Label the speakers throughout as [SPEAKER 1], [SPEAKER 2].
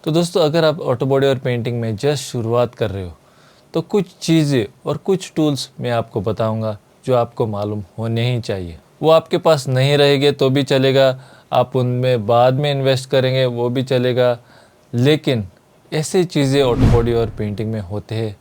[SPEAKER 1] तो दोस्तों, अगर आप ऑटो बॉडी और पेंटिंग में जस्ट शुरुआत कर रहे हो तो कुछ चीज़ें और कुछ टूल्स मैं आपको बताऊंगा जो आपको मालूम होने ही चाहिए। वो आपके पास नहीं रहेंगे तो भी चलेगा, आप उनमें बाद में इन्वेस्ट करेंगे वो भी चलेगा, लेकिन ऐसी चीज़ें ऑटो बॉडी और पेंटिंग में होते हैं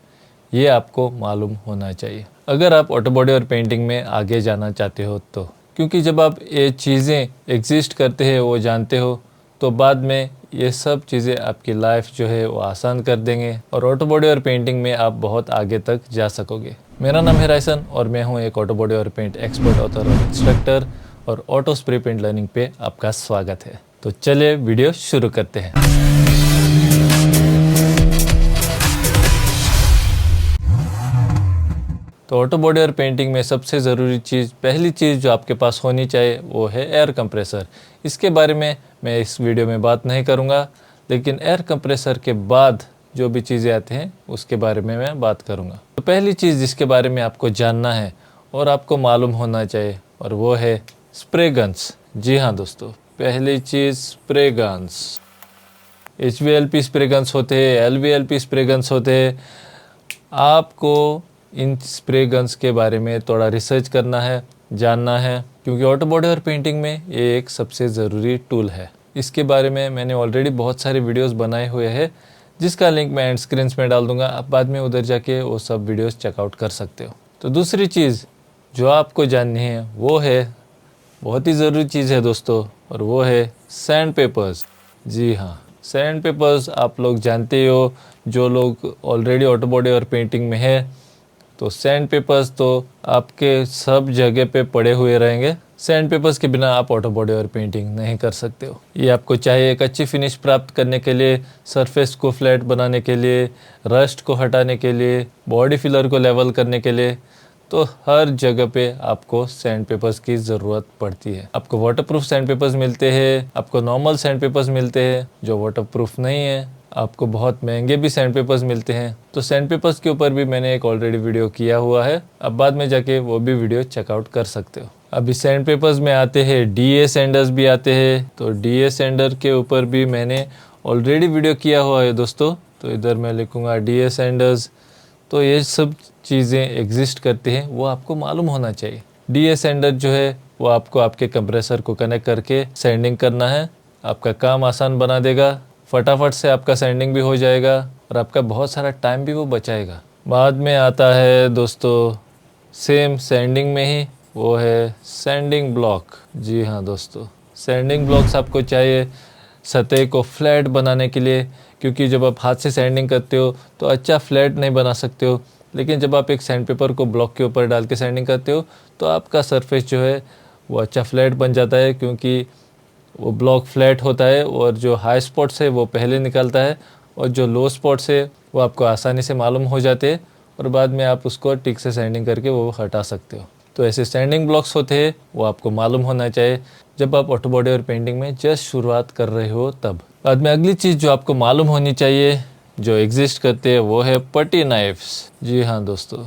[SPEAKER 1] ये आपको मालूम होना चाहिए अगर आप ऑटो बॉडी और पेंटिंग में आगे जाना चाहते हो तो। क्योंकि जब आप ये चीज़ें एग्जिस्ट करते हैं वो जानते हो तो बाद में ये सब चीज़ें आपकी लाइफ जो है वो आसान कर देंगे और ऑटो बॉडी और पेंटिंग में आप बहुत आगे तक जा सकोगे। मेरा नाम है रायसन और मैं हूँ एक ऑटो बॉडी और पेंट एक्सपर्ट, ऑथर और इंस्ट्रक्टर, और ऑटो स्प्रे पेंट लर्निंग पे आपका स्वागत है। तो चलिए वीडियो शुरू करते हैं। तो ऑटो बॉडी और पेंटिंग में सबसे ज़रूरी चीज़, पहली चीज़ जो आपके पास होनी चाहिए वो है एयर कंप्रेसर। इसके बारे में मैं इस वीडियो में बात नहीं करूंगा, लेकिन एयर कंप्रेसर के बाद जो भी चीज़ें आती हैं उसके बारे में मैं बात करूंगा। तो पहली चीज़ जिसके बारे में आपको जानना है और आपको मालूम होना चाहिए और वो है स्प्रे गन्स। जी हाँ दोस्तों, पहली चीज़ spray guns. HVLP spray guns होते हैं, LVLP स्प्रे गन्स होते हैं। आपको इन स्प्रे गन्स के बारे में थोड़ा रिसर्च करना है, जानना है, क्योंकि ऑटो बॉडी और पेंटिंग में ये एक सबसे ज़रूरी टूल है। इसके बारे में मैंने ऑलरेडी बहुत सारे वीडियोस बनाए हुए हैं जिसका लिंक मैं एंड स्क्रीन में डाल दूंगा, आप बाद में उधर जाके वो सब वीडियोस चेकआउट कर सकते हो। तो दूसरी चीज़ जो आपको जाननी है वो है, बहुत ही ज़रूरी चीज़ है दोस्तों, और वो है सैंड पेपर्स। जी हाँ, सैंड पेपर्स आप लोग जानते हो, जो लोग ऑलरेडी ऑटो बॉडी और पेंटिंग में है तो सैंड पेपर्स तो आपके सब जगह पे पड़े हुए रहेंगे। सैंड पेपर्स के बिना आप ऑटो बॉडी और पेंटिंग नहीं कर सकते हो। ये आपको चाहिए एक अच्छी फिनिश प्राप्त करने के लिए, सरफेस को फ्लैट बनाने के लिए, रस्ट को हटाने के लिए, बॉडी फिलर को लेवल करने के लिए, तो हर जगह पे आपको सैंड पेपर्स की ज़रूरत पड़ती है। आपको वाटरप्रूफ सैंड पेपर्स मिलते हैं, आपको नॉर्मल सैंड पेपर्स मिलते हैं जो वाटरप्रूफ नहीं है, आपको बहुत महंगे भी सैंड पेपर्स मिलते हैं। तो सैंड पेपर्स के ऊपर भी मैंने एक ऑलरेडी वीडियो किया हुआ है, अब बाद में जाके वो भी वीडियो चेकआउट कर सकते हो। अभी सैंड पेपर्स में आते हैं DA सैंडर्स भी आते हैं, तो DA सैंडर के ऊपर भी मैंने ऑलरेडी वीडियो किया हुआ है दोस्तों। तो इधर मैं लिखूँगा DA सैंडर्स। तो ये सब चीज़ें एग्जिस्ट करती हैं, वो आपको मालूम होना चाहिए। DA सैंडर जो है वो आपको आपके कंप्रेसर को कनेक्ट करके सैंडिंग करना है, आपका काम आसान बना देगा, फटाफट से आपका सैंडिंग भी हो जाएगा और आपका बहुत सारा टाइम भी वो बचाएगा। बाद में आता है दोस्तों सेम सैंडिंग में ही, वो है सैंडिंग ब्लॉक। जी हाँ दोस्तों, सैंडिंग ब्लॉक्स आपको चाहिए सतह को फ्लैट बनाने के लिए, क्योंकि जब आप हाथ से सैंडिंग करते हो तो अच्छा फ्लैट नहीं बना सकते हो, लेकिन जब आप एक सैंड पेपर को ब्लॉक के ऊपर डाल के सैंडिंग करते हो तो आपका सरफेस जो है वो अच्छा फ्लैट बन जाता है, क्योंकि वो ब्लॉक फ्लैट होता है और जो हाई स्पॉट्स है वो पहले निकलता है और जो लो स्पॉट्स है वो आपको आसानी से मालूम हो जाते हैं और बाद में आप उसको टिक से सैंडिंग करके वो हटा सकते हो। तो ऐसे सैंडिंग ब्लॉक्स होते हैं, वो आपको मालूम होना चाहिए जब आप ऑटो बॉडी और पेंटिंग में जस्ट शुरुआत कर रहे हो तब। बाद में अगली चीज़ जो आपको मालूम होनी चाहिए जो एग्जिस्ट करते हैं वो है पट्टी नाइफ्स। जी हाँ दोस्तों,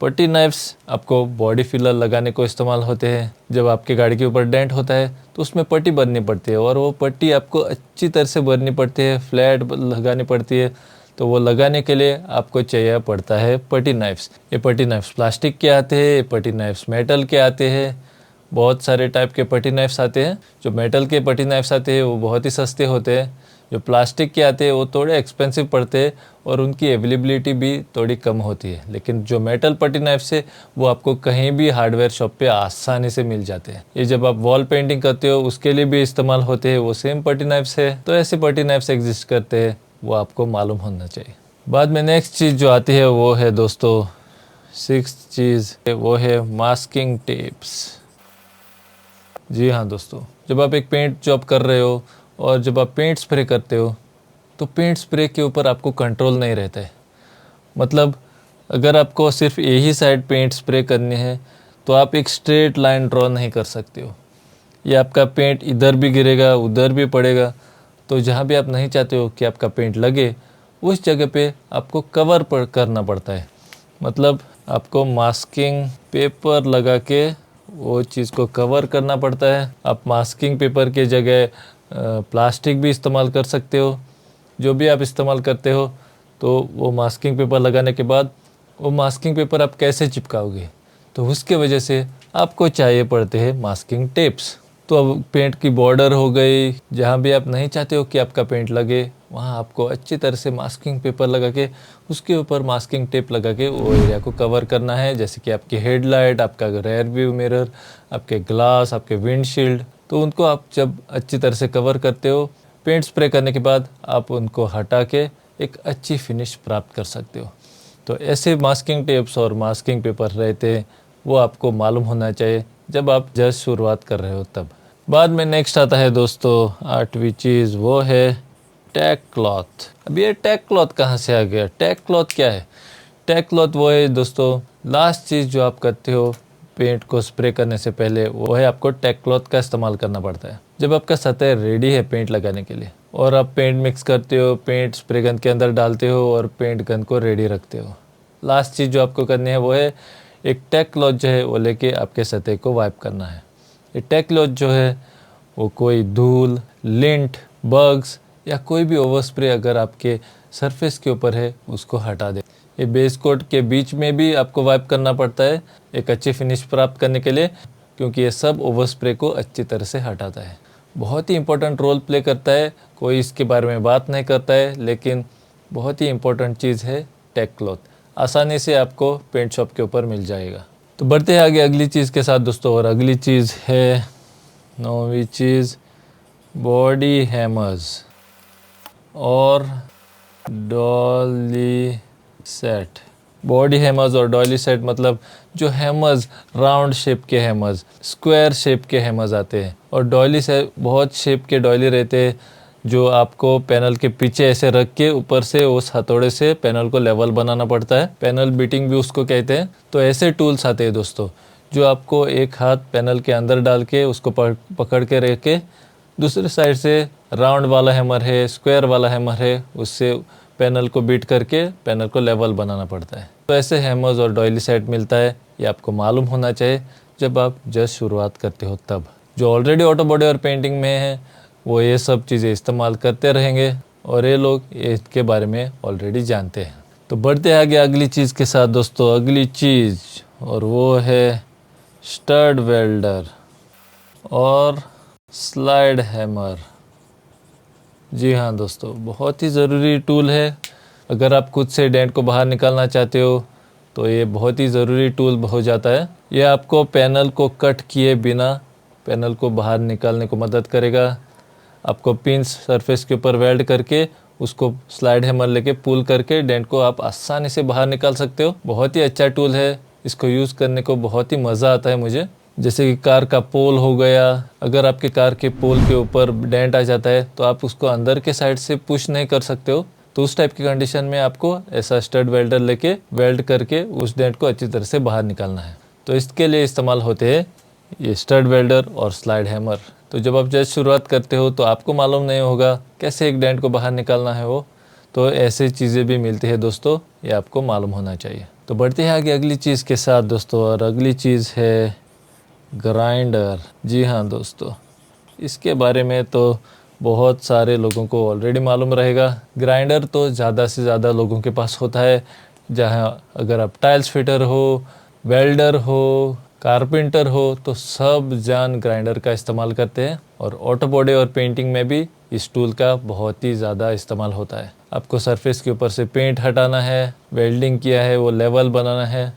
[SPEAKER 1] पट्टी नाइफ्स आपको बॉडी फिलर लगाने को इस्तेमाल होते हैं। जब आपके गाड़ी के ऊपर डेंट होता है तो उसमें पट्टी भरनी पड़ती है और वो पट्टी आपको अच्छी तरह से भरनी पड़ती है, फ्लैट लगानी पड़ती है। तो वो लगाने के लिए आपको चाहिए पड़ता है पट्टी नाइफ्स। ये पट्टी नाइफ्स प्लास्टिक के आते हैं, ये पट्टी नाइफ्स मेटल के आते हैं, बहुत सारे टाइप के पट्टी नाइफ्स आते हैं। जो मेटल के पट्टी नाइफ्स आते हैं वो बहुत ही सस्ते होते हैं, जो प्लास्टिक के आते हैं वो थोड़े एक्सपेंसिव पड़ते हैं और उनकी अवेलेबिलिटी भी थोड़ी कम होती है। लेकिन जो मेटल पट्टी नाइफ्स है वो आपको कहीं भी हार्डवेयर शॉप पे आसानी से मिल जाते हैं। ये जब आप वॉल पेंटिंग करते हो उसके लिए भी इस्तेमाल होते हैं, वो सेम पट्टी नाइफ्स है। तो ऐसे पट्टी नाइफ्स एग्जिस्ट करते हैं, वो आपको मालूम होना चाहिए। बाद में नेक्स्ट चीज़ जो आती है वो है दोस्तों, सिक्स्थ चीज़ वो है मास्किंग टेप्स। जी हाँ दोस्तों, जब आप एक पेंट जॉब कर रहे हो और जब आप पेंट स्प्रे करते हो तो पेंट स्प्रे के ऊपर आपको कंट्रोल नहीं रहता है। मतलब अगर आपको सिर्फ यही साइड पेंट स्प्रे करनी है तो आप एक स्ट्रेट लाइन ड्रॉ नहीं कर सकते हो, या आपका पेंट इधर भी गिरेगा उधर भी पड़ेगा। तो जहाँ भी आप नहीं चाहते हो कि आपका पेंट लगे उस जगह पे आपको कवर करना पड़ता है। मतलब आपको मास्किंग पेपर लगा के वो चीज़ को कवर करना पड़ता है। आप मास्किंग पेपर के जगह प्लास्टिक भी इस्तेमाल कर सकते हो, जो भी आप इस्तेमाल करते हो, तो वो मास्किंग पेपर लगाने के बाद वो मास्किंग पेपर आप कैसे चिपकाओगे, तो उसके वजह से आपको चाहिए पड़ते हैं मास्किंग टेप्स। तो अब पेंट की बॉर्डर हो गई, जहाँ भी आप नहीं चाहते हो कि आपका पेंट लगे, वहाँ आपको अच्छी तरह से मास्किंग पेपर लगा के उसके ऊपर मास्किंग टेप लगा के वो एरिया को कवर करना है। जैसे कि आपकी हेडलाइट, आपका रेयर व्यू मिरर, आपके ग्लास, आपके विंडशील्ड, तो उनको आप जब अच्छी तरह से कवर करते हो, पेंट स्प्रे करने के बाद आप उनको हटा के एक अच्छी फिनिश प्राप्त कर सकते हो। तो ऐसे मास्किंग टेप्स और मास्किंग पेपर रहते हैं, वो आपको मालूम होना चाहिए जब आप जस्ट शुरुआत कर रहे हो तब। बाद में नेक्स्ट आता है दोस्तों 8वीं चीज़, वो है टैग क्लॉथ। अब ये टैग क्लॉथ कहाँ से आ गया? टैग क्लॉथ क्या है? टैग क्लॉथ वो है दोस्तों, लास्ट चीज़ जो आप करते हो पेंट को स्प्रे करने से पहले, वो है आपको टैग क्लॉथ का इस्तेमाल करना पड़ता है। जब आपका सतह रेडी है पेंट लगाने के लिए और आप पेंट मिक्स करते हो, पेंट स्प्रे गन के अंदर डालते हो और पेंट गन को रेडी रखते हो, लास्ट चीज़ जो आपको करनी है वो है एक टैग क्लॉथ जो है वो लेके आपके सतह को वाइप करना है। ये टैग क्लॉथ जो है वो कोई धूल, लिंट, बग्स या कोई भी ओवर स्प्रे अगर आपके सरफेस के ऊपर है उसको हटा दे। ये बेस कोट के बीच में भी आपको वाइप करना पड़ता है एक अच्छी फिनिश प्राप्त करने के लिए, क्योंकि ये सब ओवर स्प्रे को अच्छी तरह से हटाता है। बहुत ही इंपॉर्टेंट रोल प्ले करता है, कोई इसके बारे में बात नहीं करता है, लेकिन बहुत ही इंपॉर्टेंट चीज़ है टैग क्लॉथ। आसानी से आपको पेंट शॉप के ऊपर मिल जाएगा। तो बढ़ते हैं आगे अगली चीज़ के साथ दोस्तों, और अगली चीज़ है 9वीं चीज़, बॉडी हैमर्स और डॉली सेट। बॉडी हैमर्स और डॉली सेट मतलब जो हैमर्स राउंड शेप के हैमर्स, स्क्वायर शेप के हैमर्स आते हैं, और डॉली से बहुत शेप के डॉली रहते हैं जो आपको पैनल के पीछे ऐसे रख के ऊपर से उस हथौड़े से पैनल को लेवल बनाना पड़ता है। पैनल बीटिंग भी उसको कहते हैं। तो ऐसे टूल्स आते हैं दोस्तों जो आपको एक हाथ पैनल के अंदर डाल के उसको पकड़ के रख के दूसरे साइड से राउंड वाला हैमर है, स्क्वायर वाला हैमर है, उससे पैनल को बीट करके पैनल को लेवल बनाना पड़ता है। तो ऐसे हैमर्स और डॉयली सेट मिलता है, ये आपको मालूम होना चाहिए जब आप जस्ट शुरुआत करते हो तब। जो ऑलरेडी ऑटो बॉडी और पेंटिंग में है वो ये सब चीज़ें इस्तेमाल करते रहेंगे और ये लोग इसके बारे में ऑलरेडी जानते हैं। तो बढ़ते आगे अगली चीज़ के साथ दोस्तों, अगली चीज़ और वो है स्टड वेल्डर और स्लाइड हैमर। जी हाँ दोस्तों, बहुत ही ज़रूरी टूल है। अगर आप खुद से डेंट को बाहर निकालना चाहते हो तो ये बहुत ही ज़रूरी टूल हो जाता है। ये आपको पैनल को कट किए बिना पैनल को बाहर निकालने को मदद करेगा। आपको पिंस सरफेस के ऊपर वेल्ड करके उसको स्लाइड हैमर लेके पुल करके डेंट को आप आसानी से बाहर निकाल सकते हो। बहुत ही अच्छा टूल है, इसको यूज़ करने को बहुत ही मज़ा आता है मुझे। जैसे कि कार का पोल हो गया, अगर आपके कार के पोल के ऊपर डेंट आ जाता है तो आप उसको अंदर के साइड से पुश नहीं कर सकते हो, तो उस टाइप की कंडीशन में आपको ऐसा स्टड वेल्डर लेके वेल्ड करके उस डेंट को अच्छी तरह से बाहर निकालना है। तो इसके लिए इस्तेमाल होते हैं ये स्टड वेल्डर और स्लाइड हैमर। तो जब आप जस्ट शुरुआत करते हो तो आपको मालूम नहीं होगा कैसे एक डेंट को बाहर निकालना है वो, तो ऐसी चीज़ें भी मिलती है दोस्तों, ये आपको मालूम होना चाहिए। तो बढ़ते हैं आगे अगली चीज़ के साथ दोस्तों, और अगली चीज़ है ग्राइंडर। जी हाँ दोस्तों, इसके बारे में तो बहुत सारे लोगों को ऑलरेडी मालूम रहेगा। ग्राइंडर तो ज़्यादा से ज़्यादा लोगों के पास होता है, जहाँ अगर आप टाइल्स फिटर हो, वेल्डर हो, कारपेंटर हो, तो सब जान ग्राइंडर का इस्तेमाल करते हैं। और ऑटो बॉडी और पेंटिंग में भी इस टूल का बहुत ही ज़्यादा इस्तेमाल होता है। आपको सरफेस के ऊपर से पेंट हटाना है, वेल्डिंग किया है वो लेवल बनाना है,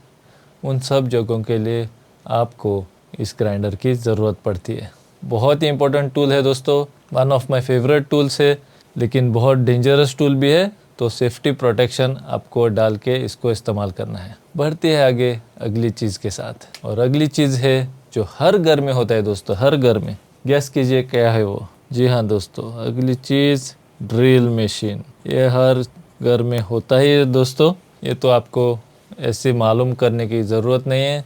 [SPEAKER 1] उन सब जगहों के लिए आपको इस ग्राइंडर की ज़रूरत पड़ती है। बहुत ही इंपॉर्टेंट टूल है दोस्तों, one of my favourite tools है, लेकिन बहुत डेंजरस टूल भी है। तो सेफ्टी प्रोटेक्शन आपको डाल के इसको इस्तेमाल करना है। बढ़ते हैं आगे अगली चीज़ के साथ, और अगली चीज़ है जो हर घर में होता है दोस्तों, हर घर में। गैस कीजिए क्या है वो? जी हाँ दोस्तों, अगली चीज़ ड्रिल मशीन। ये हर घर में होता ही है दोस्तों, ये तो आपको ऐसे मालूम करने की ज़रूरत नहीं है।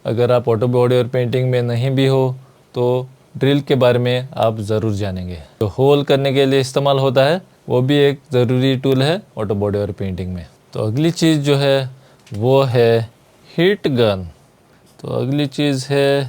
[SPEAKER 1] अगर आप ऑटो बॉडी और पेंटिंग में नहीं भी हो तो ड्रिल के बारे में आप ज़रूर जानेंगे। तो होल करने के लिए इस्तेमाल होता है, वो भी एक ज़रूरी टूल है ऑटो बॉडी और पेंटिंग में। तो अगली चीज़ जो है वो है हीट गन। तो अगली चीज़ है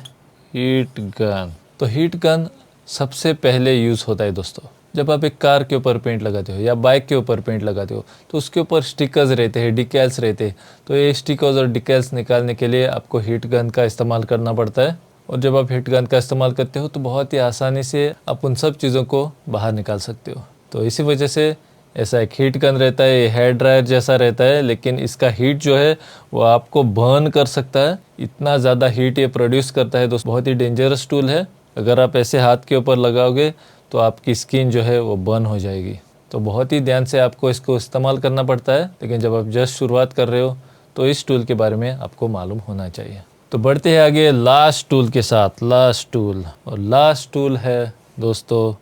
[SPEAKER 1] हीट गन। तो हीट गन सबसे पहले यूज़ होता है दोस्तों जब आप एक कार के ऊपर पेंट लगाते हो या बाइक के ऊपर पेंट लगाते हो तो उसके ऊपर स्टिकर्स रहते हैं, डिकैल्स रहते हैं। तो ये स्टिकर्स और डिकैल्स निकालने के लिए आपको हीट गन का इस्तेमाल करना पड़ता है। और जब आप हीट गन का इस्तेमाल करते हो तो बहुत ही आसानी से आप उन सब चीज़ों को बाहर निकाल सकते हो। तो इसी वजह से ऐसा एक हीट गन रहता है, ये हेयर ड्रायर जैसा रहता है, लेकिन इसका हीट जो है वो आपको बर्न कर सकता है। इतना ज़्यादा हीट ये प्रोड्यूस करता है, दोस्तों बहुत ही डेंजरस टूल है। अगर आप ऐसे हाथ के ऊपर लगाओगे तो आपकी स्किन जो है वो बर्न हो जाएगी। तो बहुत ही ध्यान से आपको इसको इस्तेमाल करना पड़ता है। लेकिन जब आप जस्ट शुरुआत कर रहे हो तो इस टूल के बारे में आपको मालूम होना चाहिए। तो बढ़ते हैं आगे लास्ट टूल के साथ। लास्ट टूल, और लास्ट टूल है दोस्तों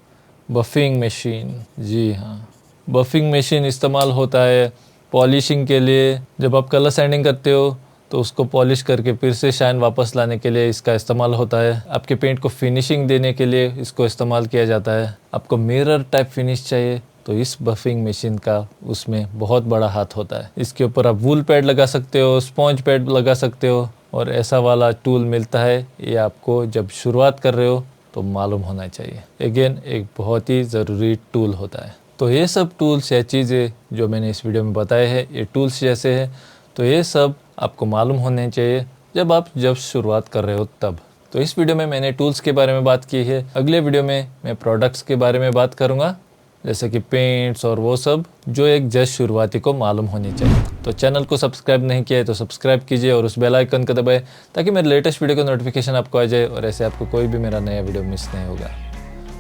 [SPEAKER 1] बफिंग मशीन। जी हाँ, बफिंग मशीन इस्तेमाल होता है पॉलिशिंग के लिए। जब आप कलर सैंडिंग करते हो तो उसको पॉलिश करके फिर से शाइन वापस लाने के लिए इसका इस्तेमाल होता है। आपके पेंट को फिनिशिंग देने के लिए इसको इस्तेमाल किया जाता है। आपको मिरर टाइप फिनिश चाहिए तो इस बफिंग मशीन का उसमें बहुत बड़ा हाथ होता है। इसके ऊपर आप वूल पैड लगा सकते हो, स्पॉन्ज पैड लगा सकते हो, और ऐसा वाला टूल मिलता है। ये आपको जब शुरुआत कर रहे हो तो मालूम होना चाहिए। अगेन एक बहुत ही ज़रूरी टूल होता है। तो ये सब टूल्स या चीज़ें जो मैंने इस वीडियो में बताए हैं, ये टूल्स जैसे हैं, तो ये सब आपको मालूम होने चाहिए जब शुरुआत कर रहे हो तब। तो इस वीडियो में मैंने टूल्स के बारे में बात की है। अगले वीडियो में मैं प्रोडक्ट्स के बारे में बात करूँगा, जैसे कि पेंट्स और वो सब जो एक जस्ट शुरुआती को मालूम होनी चाहिए। तो चैनल को सब्सक्राइब नहीं किया है तो सब्सक्राइब कीजिए और उस बेल आइकन को दबाएं ताकि मेरे लेटेस्ट वीडियो का नोटिफिकेशन आपको आ जाए और ऐसे आपको कोई भी मेरा नया वीडियो मिस नहीं होगा।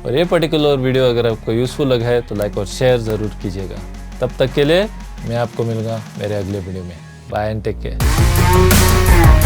[SPEAKER 1] और ये पर्टिकुलर वीडियो अगर आपको यूज़फुल लगा है तो लाइक और शेयर ज़रूर कीजिएगा। तब तक के लिए मैं आपको मिलूँगा मेरे अगले वीडियो में। Bye and take care.